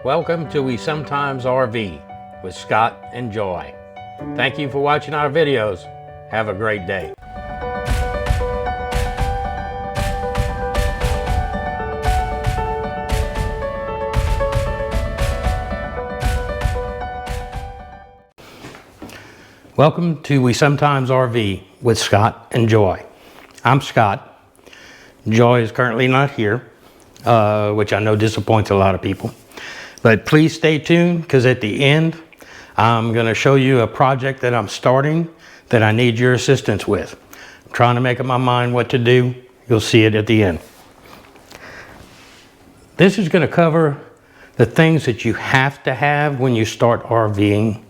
Welcome to We Sometimes RV with Scott and Joy. Thank you for watching our videos. Have a great day. Welcome to We Sometimes RV with Scott and Joy. I'm Scott. Joy is currently not here, which I know disappoints a lot of people. But please stay tuned, because at the end, I'm going to show you a project that I'm starting that I need your assistance with. I'm trying to make up my mind what to do. You'll see it at the end. This is going to cover the things that you have to have when you start RVing,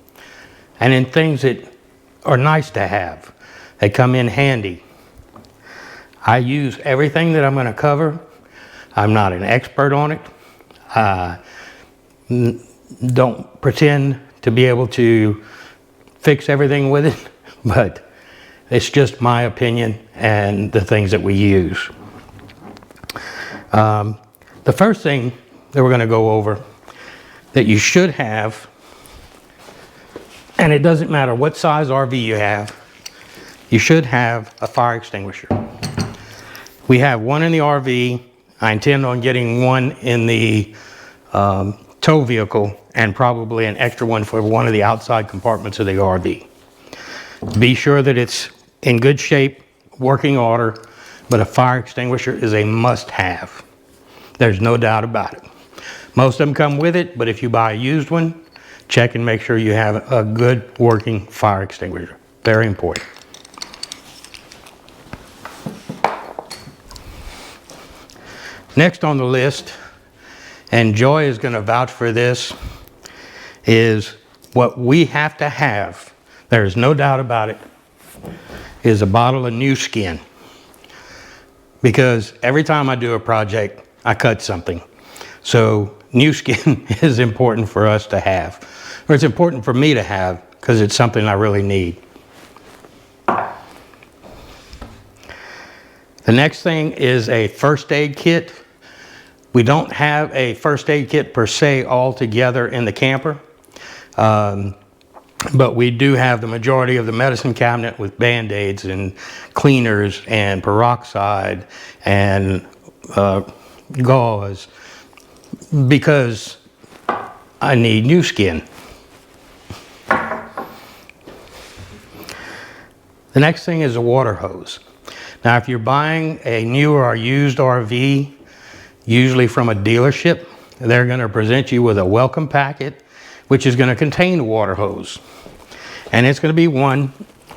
and then things that are nice to have. They come in handy. I use everything that I'm going to cover. I'm not an expert on it. Don't pretend to be able to fix everything with it, but it's just my opinion and the things that we use. The first thing that we're going to go over that you should have, and it doesn't matter what size RV you have, you should have a fire extinguisher. We have one in the RV. I intend on getting one in the tow vehicle, and probably an extra one for one of the outside compartments of the RV. Be sure that it's in good shape, working order, but a fire extinguisher is a must-have. There's no doubt about it. Most of them come with it, but if you buy a used one, check and make sure you have a good working fire extinguisher. Very important. Next on the list, and Joy is going to vouch for this, is what we have to have, there's no doubt about it, is a bottle of new skin. Because every time I do a project, I cut something. So new skin is important for us to have. Or it's important for me to have, because it's something I really need. The next thing is a first aid kit. We don't have a first aid kit per se all together in the camper, but we do have the majority of the medicine cabinet with Band-Aids and cleaners and peroxide and gauze, because I need new skin. The next thing is a water hose. Now, if you're buying a new or used RV, usually from a dealership, they're going to present you with a welcome packet, which is going to contain a water hose. And it's going to be one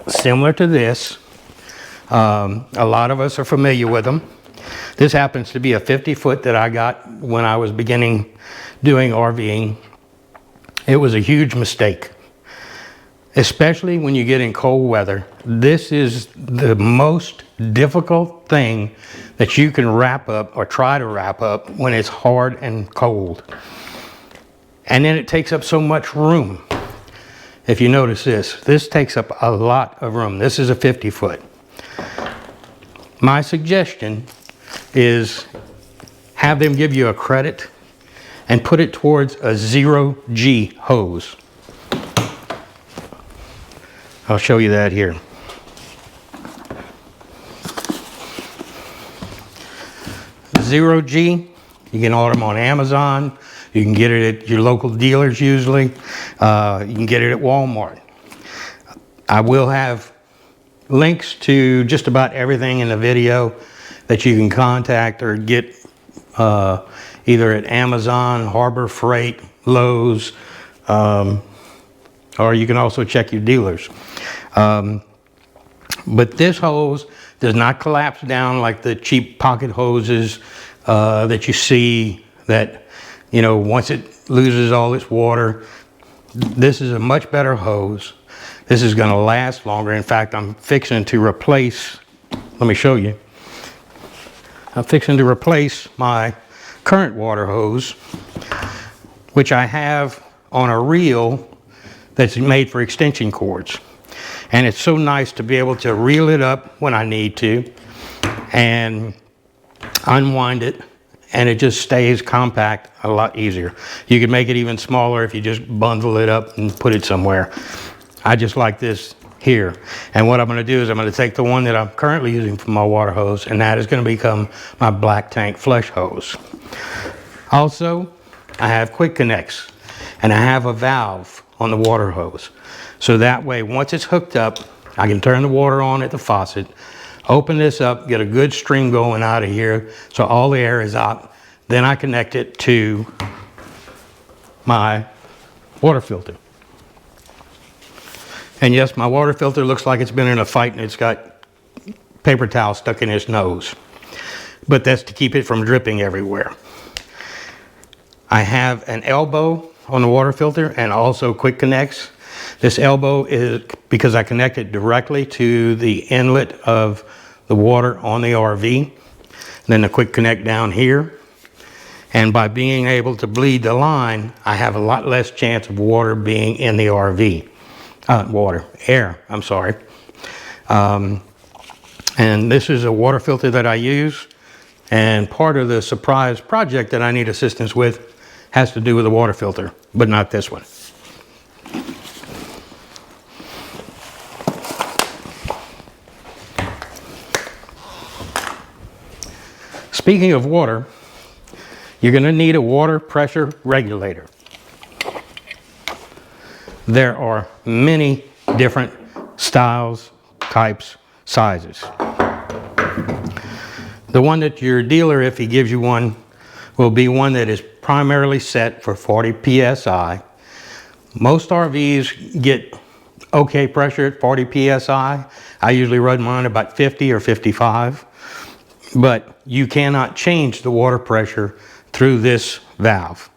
similar to this. A lot of us are familiar with them. This happens to be a 50-foot that I got when I was beginning doing RVing. It was a huge mistake, especially when you get in cold weather. This is the most difficult thing that you can wrap up or try to wrap up when it's hard and cold. And then it takes up so much room. If you notice this takes up a lot of room. This is a 50-foot. My suggestion is have them give you a credit and put it towards a 0G hose. I'll show you that here. Zero G, you can order them on Amazon. You can get it at your local dealers usually. You can get it at Walmart. I will have links to just about everything in the video that you can contact or get either at Amazon, Harbor Freight, Lowe's, or you can also check your dealers. But this hose does not collapse down like the cheap pocket hoses that you see that, you know, once it loses all its water. This is a much better hose. This is going to last longer. In fact, I'm fixing to replace, let me show you. I'm fixing to replace my current water hose, which I have on a reel that's made for extension cords. And it's so nice to be able to reel it up when I need to and unwind it and it just stays compact a lot easier. You can make it even smaller if you just bundle it up and put it somewhere. I just like this here. And what I'm going to do is I'm going to take the one that I'm currently using for my water hose, and that is going to become my black tank flush hose. Also, I have quick connects, and I have a valve on the water hose. So that way, once it's hooked up, I can turn the water on at the faucet, open this up, get a good stream going out of here so all the air is out. Then I connect it to my water filter. And yes, my water filter looks like it's been in a fight and it's got paper towel stuck in its nose. But that's to keep it from dripping everywhere. I have an elbow on the water filter and also quick connects. This elbow is because I connect it directly to the inlet of the water on the RV. Then the quick connect down here. And by being able to bleed the line, I have a lot less chance of water being in the RV. Air, I'm sorry. And this is a water filter that I use. And part of the surprise project that I need assistance with has to do with the water filter, but not this one. Speaking of water, you're going to need a water pressure regulator. There are many different styles, types, sizes. The one that your dealer, if he gives you one, will be one that is primarily set for 40 psi. Most RVs get okay pressure at 40 psi. I usually run mine about 50 or 55. But you cannot change the water pressure through this valve.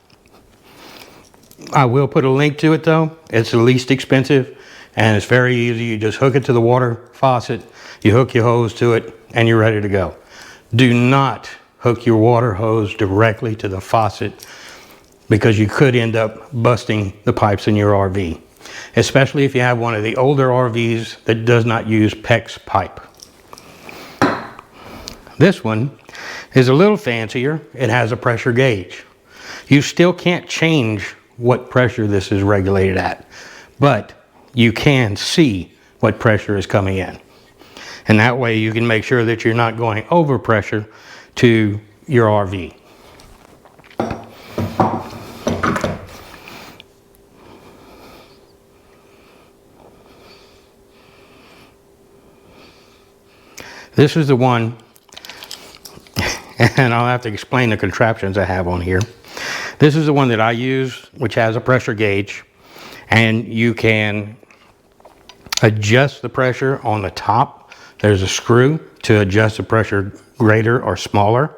I will put a link to it though. It's the least expensive and it's very easy. You just hook it to the water faucet, you hook your hose to it, and you're ready to go. Do not hook your water hose directly to the faucet because you could end up busting the pipes in your RV, especially if you have one of the older RVs that does not use PEX pipe. This one is a little fancier. It has a pressure gauge. You still can't change what pressure this is regulated at, but you can see what pressure is coming in. And that way you can make sure that you're not going over pressure to your RV. This is the one, and I'll have to explain the contraptions I have on here. This is the one that I use, which has a pressure gauge, and you can adjust the pressure on the top. There's a screw to adjust the pressure greater or smaller.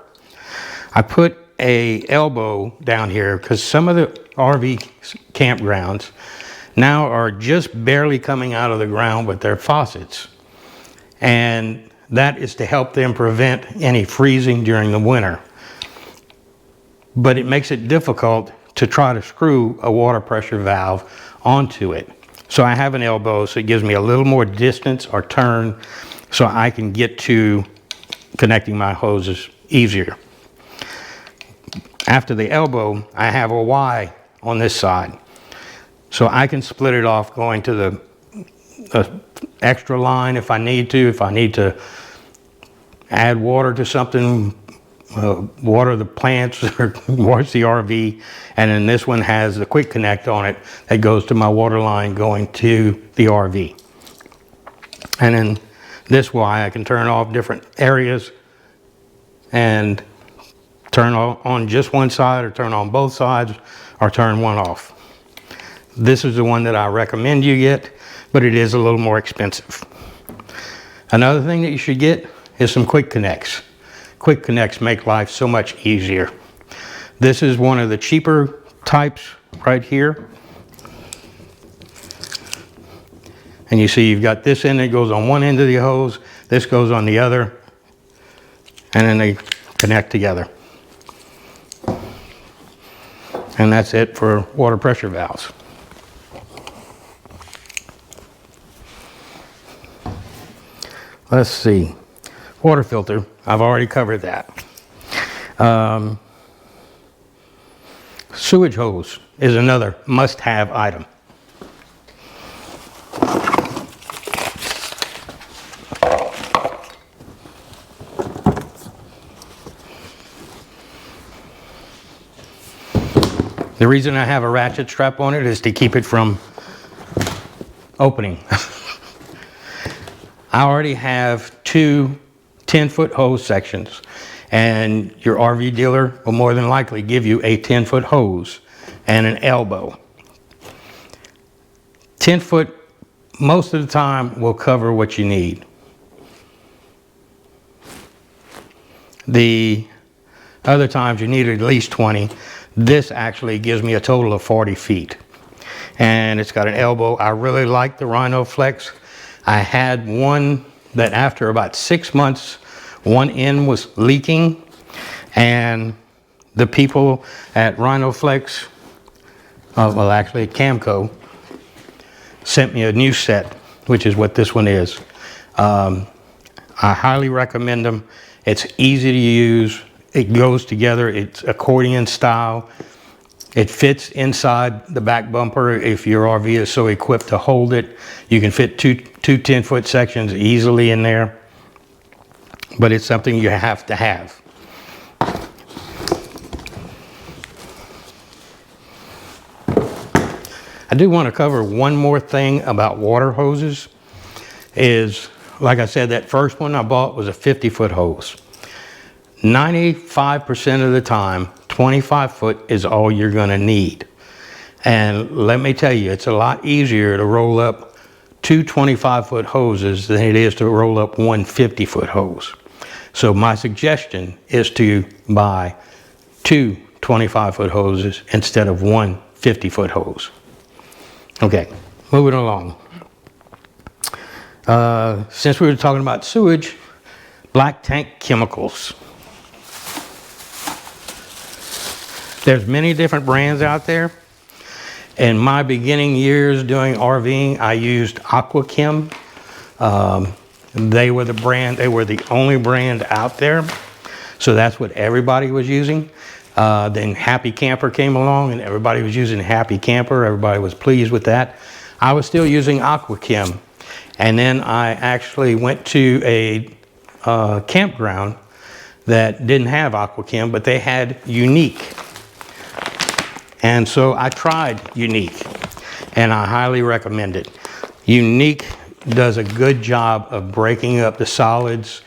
I put a elbow down here because some of the RV campgrounds now are just barely coming out of the ground with their faucets. And that is to help them prevent any freezing during the winter. But it makes it difficult to try to screw a water pressure valve onto it. So I have an elbow, so it gives me a little more distance or turn so I can get to connecting my hoses easier. After the elbow, I have a Y on this side. So I can split it off going to the extra line if I need to add water to something, water the plants or wash the RV. And then this one has the quick connect on it that goes to my water line going to the RV. And then this Y I can turn off different areas and turn on just one side or turn on both sides or turn one off. This is the one that I recommend you get, but it is a little more expensive. Another thing that you should get is some quick connects. Quick connects make life so much easier. This is one of the cheaper types right here. And you see you've got this end that goes on one end of the hose, this goes on the other, and then they connect together. And that's it for water pressure valves. Let's see. Water filter, I've already covered that. Sewage hose is another must-have item. The reason I have a ratchet strap on it is to keep it from opening. I already have two 10-foot hose sections, and your RV dealer will more than likely give you a 10-foot hose and an elbow. 10-foot most of the time will cover what you need. The other times you need at least 20. This actually gives me a total of 40 feet. And it's got an elbow. I really like the Rhino Flex. I had one that after about 6 months, one end was leaking, and the people at Rhino Flex, well actually at Camco, sent me a new set, which is what this one is. I highly recommend them. It's easy to use. It goes together. It's accordion style. It fits inside the back bumper if your RV is so equipped to hold it. You can fit two 10-foot sections easily in there. But it's something you have to have. I do want to cover one more thing about water hoses. Is, like I said, that first one I bought was a 50-foot hose. 95% of the time, 25 foot is all you're going to need. And let me tell you, it's a lot easier to roll up two 25-foot hoses than it is to roll up one 50-foot hose. So my suggestion is to buy two 25-foot hoses instead of one 50-foot hose. Okay, moving along. Since we were talking about sewage, black tank chemicals. There's many different brands out there. In my beginning years doing RVing, I used AquaChem. They were the brand, they were the only brand out there. So that's what everybody was using. Then Happy Camper came along and everybody was using Happy Camper. Everybody was pleased with that. I was still using AquaChem. And then I actually went to a campground that didn't have AquaChem, but they had Unique. And so I tried Unique, and I highly recommend it. Unique does a good job of breaking up the solids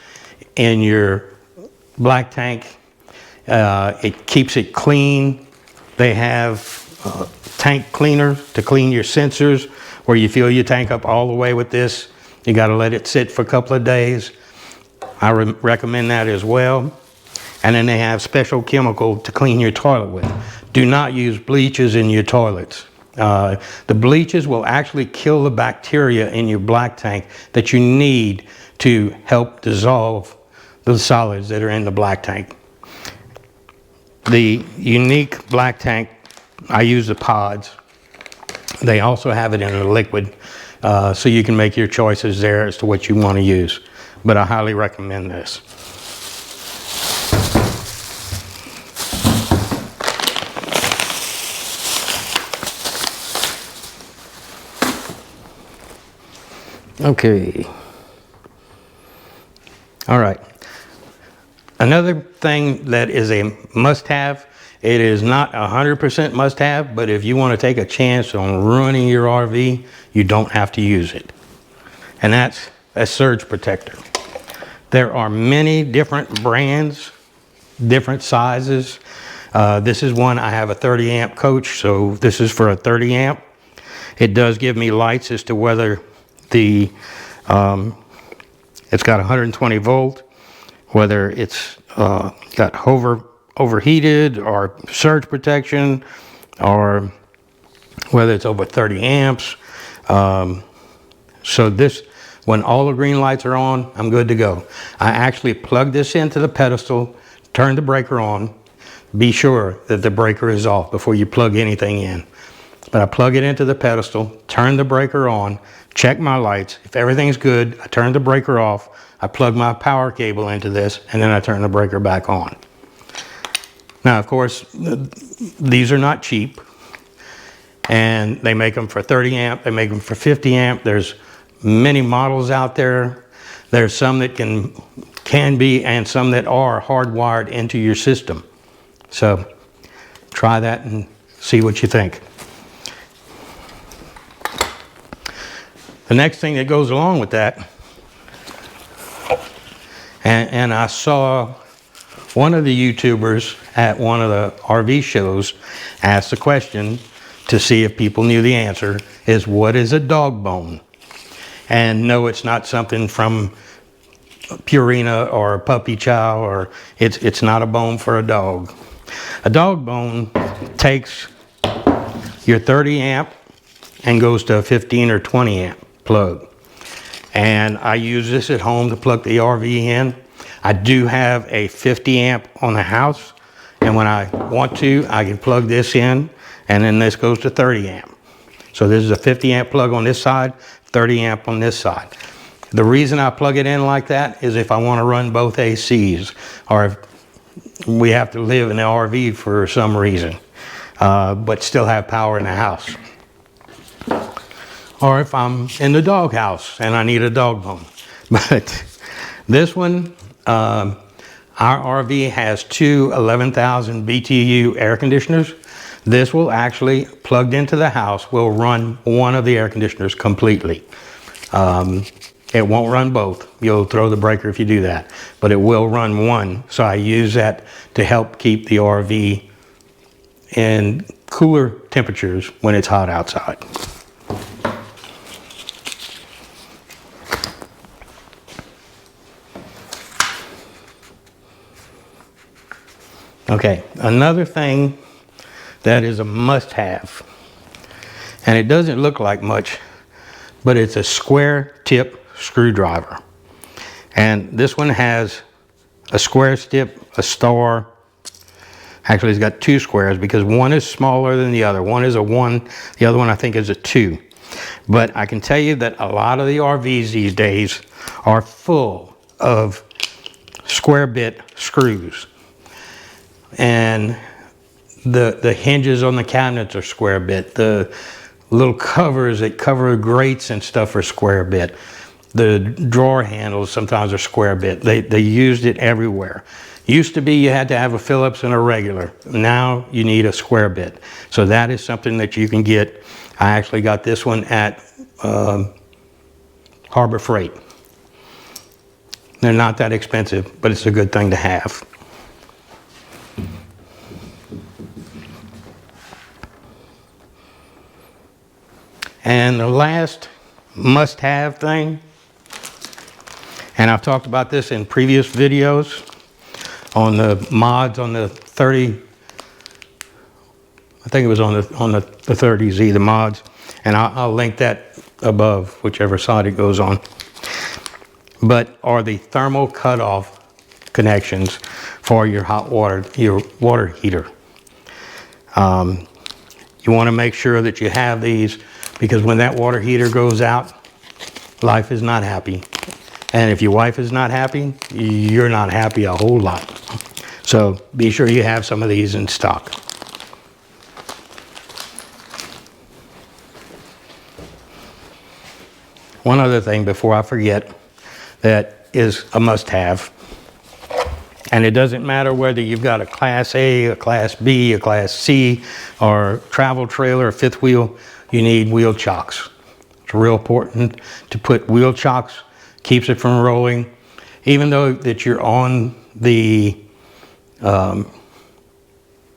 in your black tank. It keeps it clean. They have tank cleaner to clean your sensors. Where you fill your tank up all the way with this, you got to let it sit for a couple of days. I recommend that as well. And then they have special chemical to clean your toilet with. Do not use bleaches in your toilets. The bleaches will actually kill the bacteria in your black tank that you need to help dissolve the solids that are in the black tank. The Unique black tank, I use the pods. They also have it in a liquid, so you can make your choices there as to what you want to use. But I highly recommend this. Okay. All right. Another thing that is a must-have, it is not 100% must-have, but if you want to take a chance on ruining your RV, you don't have to use it. And that's a surge protector. There are many different brands, different sizes. This is one, I have a 30 amp coach, so this is for a 30 amp. It does give me lights as to whether the it's got 120 volt, whether it's got overheated or surge protection, or whether it's over 30 amps. So this, when all the green lights are on, I'm good to go. I actually plug this into the pedestal, turn the breaker on, be sure that the breaker is off before you plug anything in. But I plug it into the pedestal, turn the breaker on, check my lights. If everything's good, I turn the breaker off, I plug my power cable into this, and then I turn the breaker back on. Now, of course, these are not cheap, and they make them for 30 amp, they make them for 50 amp. There's many models out there. There's some that can be, and some that are hardwired into your system. So try that and see what you think. The next thing that goes along with that, and I saw one of the YouTubers at one of the RV shows ask the question to see if people knew the answer, is what is a dog bone? And no, it's not something from Purina or a puppy chow, or it's not a bone for a dog. A dog bone takes your 30 amp and goes to a 15 or 20 amp plug. And I use this at home to plug the RV in. I do have a 50 amp on the house, and when I want to, I can plug this in, and then this goes to 30 amp. So this is a 50 amp plug on this side, 30 amp on this side. The reason I plug it in like that is if I want to run both ACs, or if we have to live in the RV for some reason, but still have power in the house. Or if I'm in the dog house and I need a dog bone. But this one, our RV has two 11,000 BTU air conditioners. This will actually, plugged into the house, will run one of the air conditioners completely. It won't run both. You'll throw the breaker if you do that, but it will run one. So I use that to help keep the RV in cooler temperatures when it's hot outside. Okay, another thing that is a must-have, and it doesn't look like much, but it's a square tip screwdriver. And this one has a square tip, a star. Actually, it's got two squares because one is smaller than the other. One is a 1, the other one I think is a 2. But I can tell you that a lot of the RVs these days are full of square bit screws. And the hinges on the cabinets are square bit. The little covers that cover grates and stuff are square bit. The drawer handles sometimes are square bit. They used it everywhere. Used to be you had to have a Phillips and a regular. Now you need a square bit. So that is something that you can get. I actually got this one at Harbor Freight. They're not that expensive, but it's a good thing to have. And the last must-have thing, and I've talked about this in previous videos on the mods on the 30, I think it was on the 30Z, the mods, and I'll link that above, whichever side it goes on. But are the thermal cutoff connections for your hot water, your water heater. You want to make sure that you have these, because when that water heater goes out, life is not happy. And if your wife is not happy, you're not happy a whole lot. So be sure you have some of these in stock. One other thing before I forget that is a must-have. And it doesn't matter whether you've got a Class A, a Class B, a Class C, or travel trailer, or fifth wheel, you need wheel chocks. It's real important to put wheel chocks, keeps it from rolling. Even though that you're on the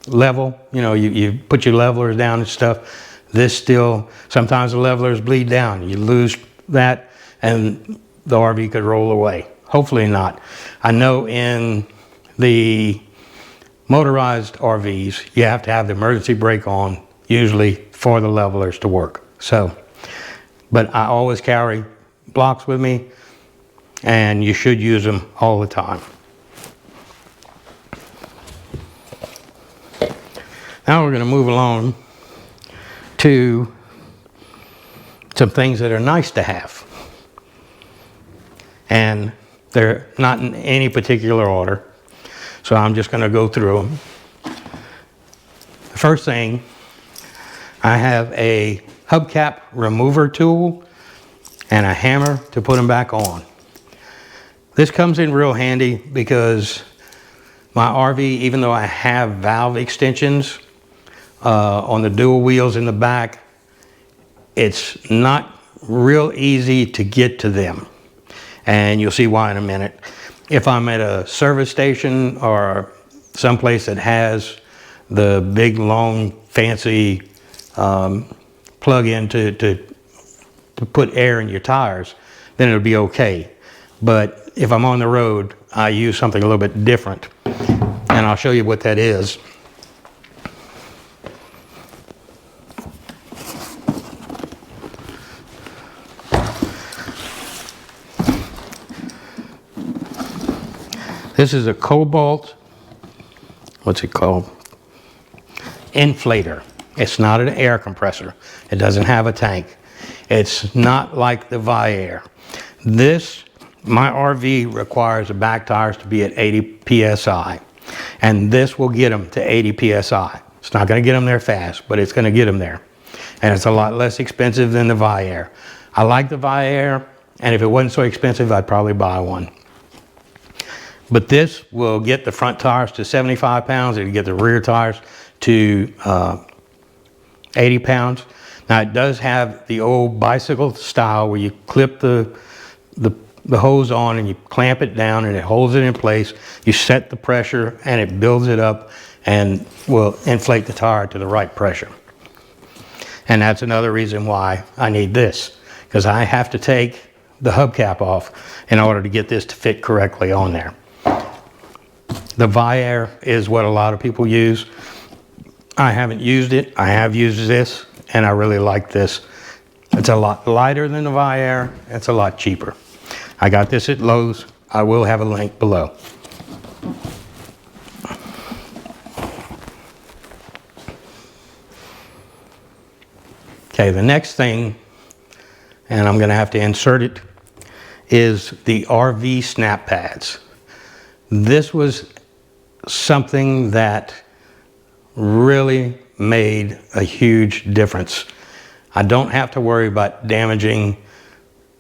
level, you know, you put your levelers down and stuff, this still, sometimes the levelers bleed down. You lose that and the RV could roll away. Hopefully not. I know in the motorized RVs, you have to have the emergency brake on, usually for the levelers to work. So, but I always carry blocks with me, and you should use them all the time. Now we're going to move along to some things that are nice to have. And they're not in any particular order. So I'm just going to go through them. First thing, I have a hubcap remover tool and a hammer to put them back on. This comes in real handy because my RV, even though I have valve extensions on the dual wheels in the back, it's not real easy to get to them. And you'll see why in a minute. If I'm at a service station or someplace that has the big, long, fancy plug-in to put air in your tires, then it'll be okay. But if I'm on the road, I use something a little bit different. And I'll show you what that is. This is a Cobalt, what's it called? Inflator. It's not an air compressor. It doesn't have a tank. It's not like the Vi-Air. This, my RV requires the back tires to be at 80 PSI. And this will get them to 80 PSI. It's not going to get them there fast, but it's going to get them there. And it's a lot less expensive than the Vi-Air. I like the Vi-Air, and if it wasn't so expensive, I'd probably buy one. But this will get the front tires to 75 pounds. It'll get the rear tires to 80 pounds. Now it does have the old bicycle style where you clip the hose on and you clamp it down and it holds it in place. You set the pressure and it builds it up and will inflate the tire to the right pressure. And that's another reason why I need this, because I have to take the hubcap off in order to get this to fit correctly on there. The Vi-Air is what a lot of people use. I haven't used it. I have used this, and I really like this. It's a lot lighter than the Vi-Air. It's a lot cheaper. I got this at Lowe's. I will have a link below. Okay, the next thing, and I'm going to have to insert it, is the RV snap pads. This was something that really made a huge difference. I don't have to worry about damaging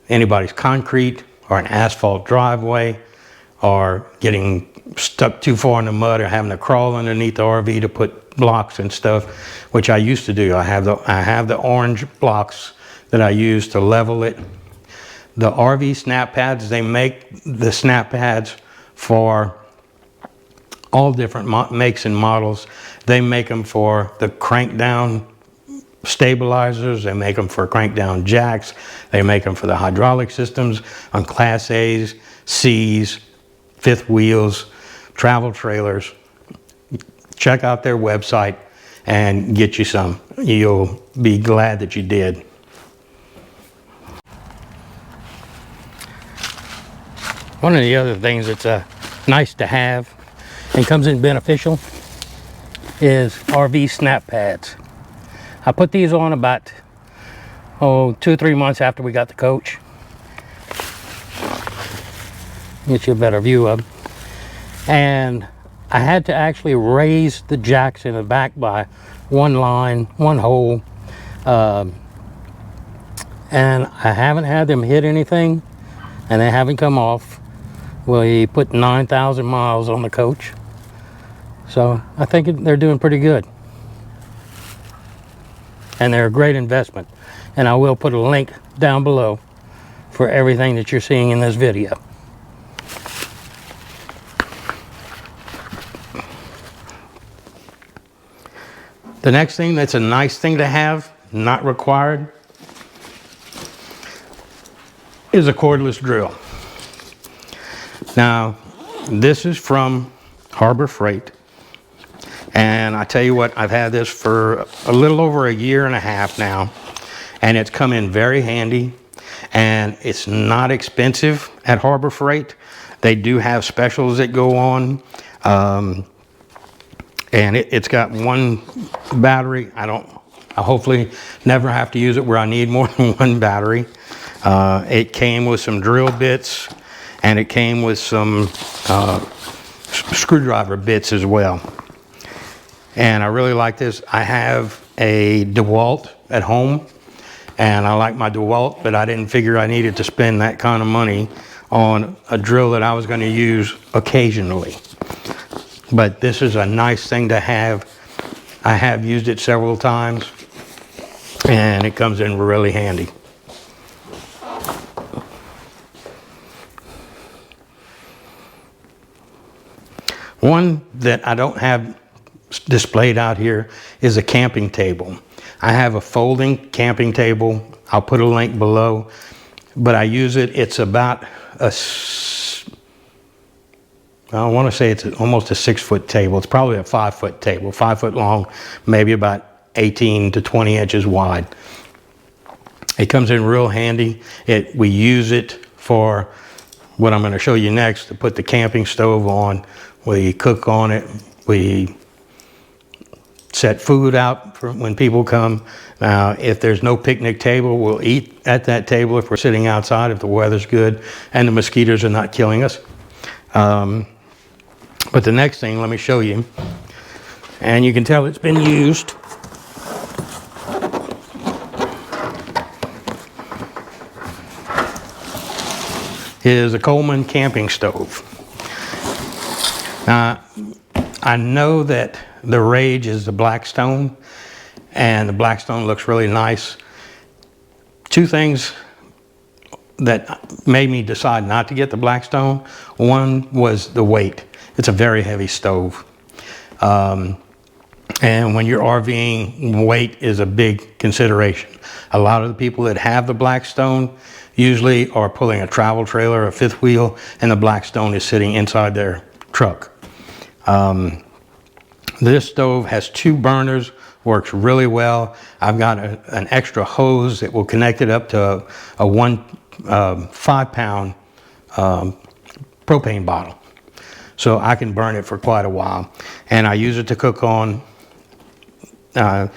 anybody's concrete or an asphalt driveway or getting stuck too far in the mud or having to crawl underneath the RV to put blocks and stuff, which I used to do. I have the orange blocks that I use to level it. The RV snap pads, they make the snap pads for all different makes and models. They make them for the crank down stabilizers. They make them for crank down jacks. They make them for the hydraulic systems on Class A's, C's, fifth wheels, travel trailers. Check out their website and get you some. You'll be glad that you did. One of the other things that's nice to have and comes in beneficial is RV snap pads. I put these on about 2 or 3 months after we got the coach. Get you a better view of them. And I had to actually raise the jacks in the back by one line, one hole. And I haven't had them hit anything, and they haven't come off. We put 9,000 miles on the coach. So I think they're doing pretty good. And they're a great investment. And I will put a link down below for everything that you're seeing in this video. The next thing that's a nice thing to have, not required, is a cordless drill. Now, this is from Harbor Freight. And I tell you what, I've had this for a little over a year and a half now, and it's come in very handy, and it's not expensive at Harbor Freight. They do have specials that go on, and it's got one battery. I hopefully never have to use it where I need more than one battery. It came with some drill bits, and it came with some screwdriver bits as well. And I really like this. I have a DeWalt at home, and I like my DeWalt, but I didn't figure I needed to spend that kind of money on a drill that I was going to use occasionally. But this is a nice thing to have. I have used it several times, and it comes in really handy. One that I don't have displayed out here is a camping table. I have a folding camping table. I'll put a link below, but I use it. It's about I want to say it's almost a 6-foot table. It's probably a 5-foot table, 5 foot long, maybe about 18 to 20 inches wide. It comes in real handy. We use it for what I'm going to show you next, to put the camping stove on. We cook on it. We set food out for when people come. Now, if there's no picnic table, we'll eat at that table if we're sitting outside, if the weather's good and the mosquitoes are not killing us. But the next thing, let me show you, and you can tell it's been used. Is a Coleman camping stove. Now, I know that the rage is the Blackstone, and the Blackstone looks really nice. Two things that made me decide not to get the Blackstone. One was the weight. It's a very heavy stove. And when you're RVing, weight is a big consideration. A lot of the people that have the Blackstone usually are pulling a travel trailer, a fifth wheel, and the Blackstone is sitting inside their truck. This stove has 2 burners, works really well. I've got an extra hose that will connect it up to a 5-pound propane bottle. So I can burn it for quite a while. And I use it to cook on, I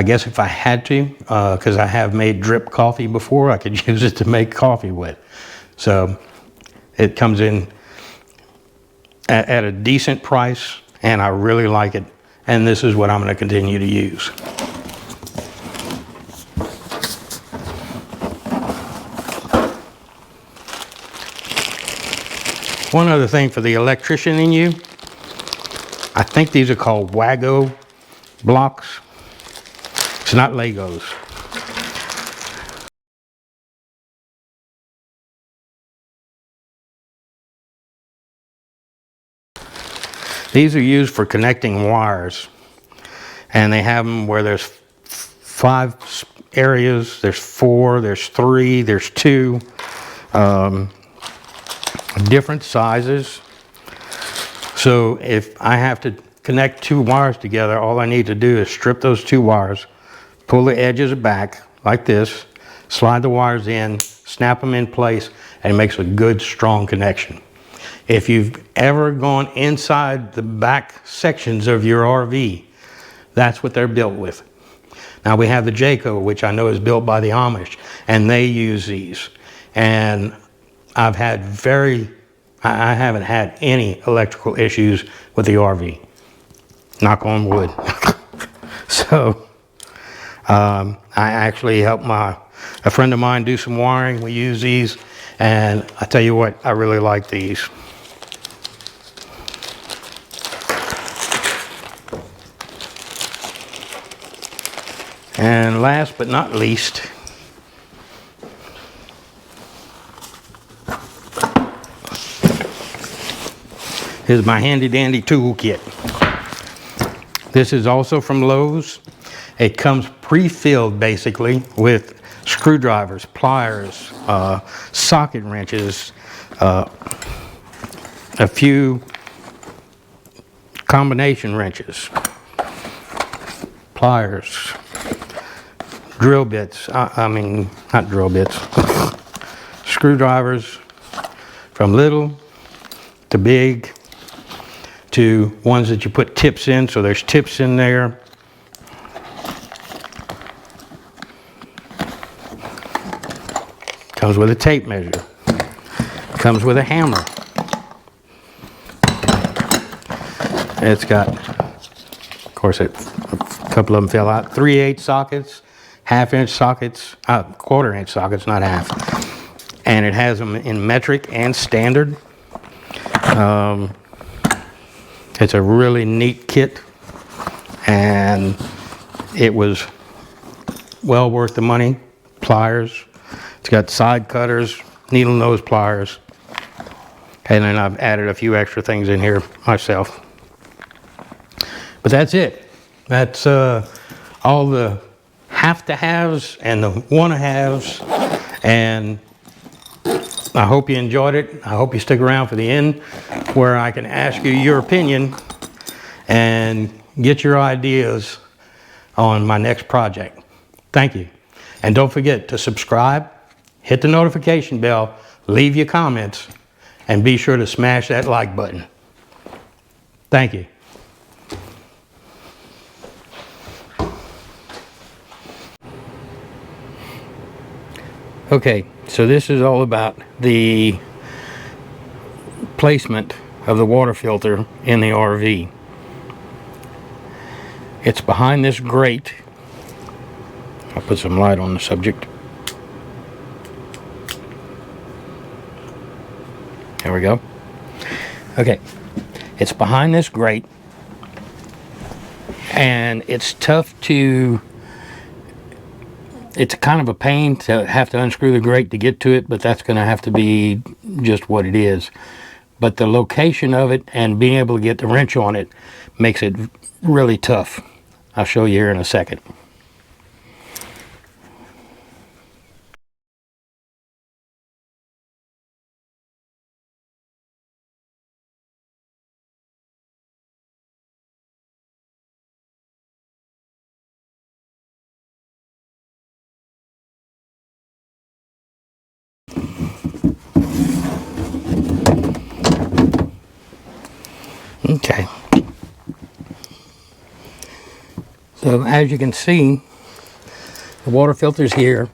guess if I had to, because I have made drip coffee before, I could use it to make coffee with. So it comes in at a decent price, and I really like it. And this is what I'm going to continue to use. One other thing for the electrician in you, I think these are called Wago blocks. It's not Legos. These are used for connecting wires, and they have them where there's 5 areas, there's 4, there's 3, there's 2, different sizes. So if I have to connect 2 wires together, all I need to do is strip those 2 wires, pull the edges back like this, slide the wires in, snap them in place, and it makes a good strong connection. If you've ever gone inside the back sections of your RV, that's what they're built with. Now we have the Jayco, which I know is built by the Amish, and they use these. And I haven't had any electrical issues with the RV. Knock on wood. So I actually helped a friend of mine do some wiring. We use these, and I tell you what, I really like these. And last but not least, is my handy dandy tool kit. This is also from Lowe's. It comes pre-filled basically with screwdrivers, pliers, socket wrenches, a few combination wrenches, pliers, drill bits, not drill bits, screwdrivers from little to big, to ones that you put tips in, so there's tips in there. Comes with a tape measure. Comes with a hammer. It's got course, a couple of them fell out. 3/8 sockets, half-inch sockets, 1/4-inch sockets, not half. And it has them in metric and standard. It's a really neat kit, and it was well worth the money. Pliers, it's got side cutters, needle nose pliers, and then I've added a few extra things in here myself. But that's it. That's all the have-to-haves and the want-to-haves, and I hope you enjoyed it. I hope you stick around for the end, where I can ask you your opinion and get your ideas on my next project. Thank you. And don't forget to subscribe, hit the notification bell, leave your comments, and be sure to smash that like button. Thank you. Okay, so this is all about the placement of the water filter in the RV. It's behind this grate. I'll put some light on the subject. There we go. Okay, it's behind this grate, and it's tough to, it's kind of a pain to have to unscrew the grate to get to it, but that's going to have to be just what it is. But the location of it and being able to get the wrench on it makes it really tough. I'll show you here in a second. Okay. So as you can see, the water filter's here.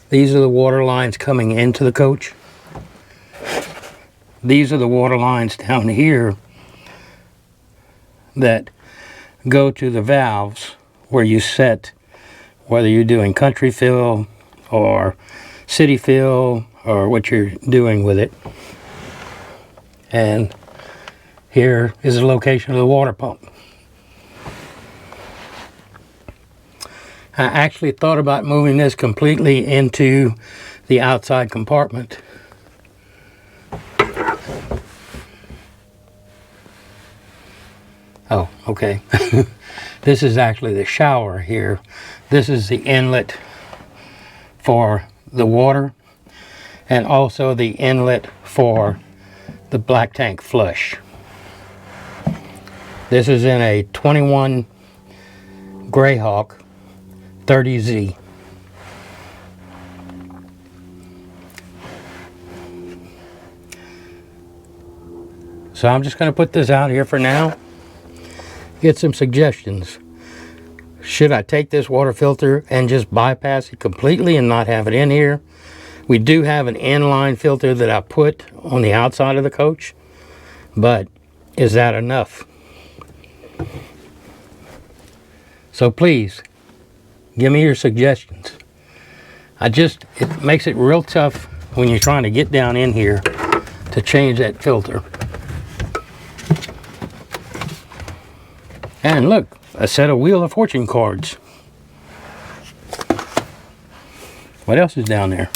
These are the water lines coming into the coach. These are the water lines down here that go to the valves where you set, whether you're doing country fill or city fill or what you're doing with it. And here is the location of the water pump. I actually thought about moving this completely into the outside compartment. Oh, okay. This is actually the shower here. This is the inlet for the water, and also the inlet for the black tank flush. This is in a 21 Greyhawk 30Z. So I'm just going to put this out here for now. Get some suggestions. Should I take this water filter and just bypass it completely and not have it in here? We do have an inline filter that I put on the outside of the coach, but is that enough? So please, give me your suggestions. It makes it real tough when you're trying to get down in here to change that filter. And look, a set of Wheel of Fortune cards. What else is down there?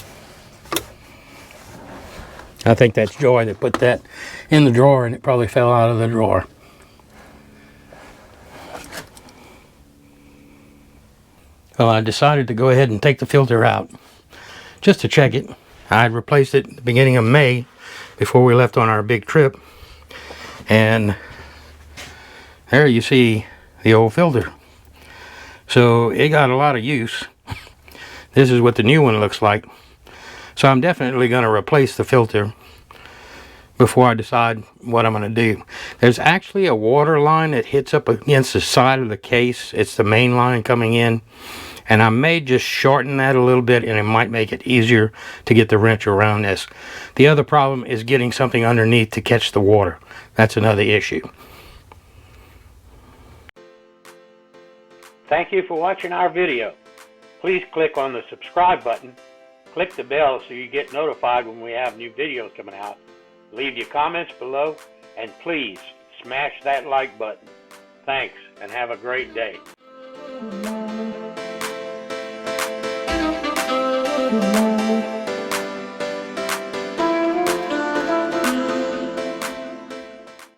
I think that's Joy that put that in the drawer, and it probably fell out of the drawer. Well, I decided to go ahead and take the filter out just to check it. I had replaced it at the beginning of May before we left on our big trip. And there you see the old filter. So it got a lot of use. This is what the new one looks like. So I'm definitely going to replace the filter before I decide what I'm going to do. There's actually a water line that hits up against the side of the case. It's the main line coming in. And I may just shorten that a little bit, and it might make it easier to get the wrench around this. The other problem is getting something underneath to catch the water. That's another issue. Thank you for watching our video. Please click on the subscribe button, click the bell so you get notified when we have new videos coming out. Leave your comments below, and please smash that like button. Thanks, and have a great day.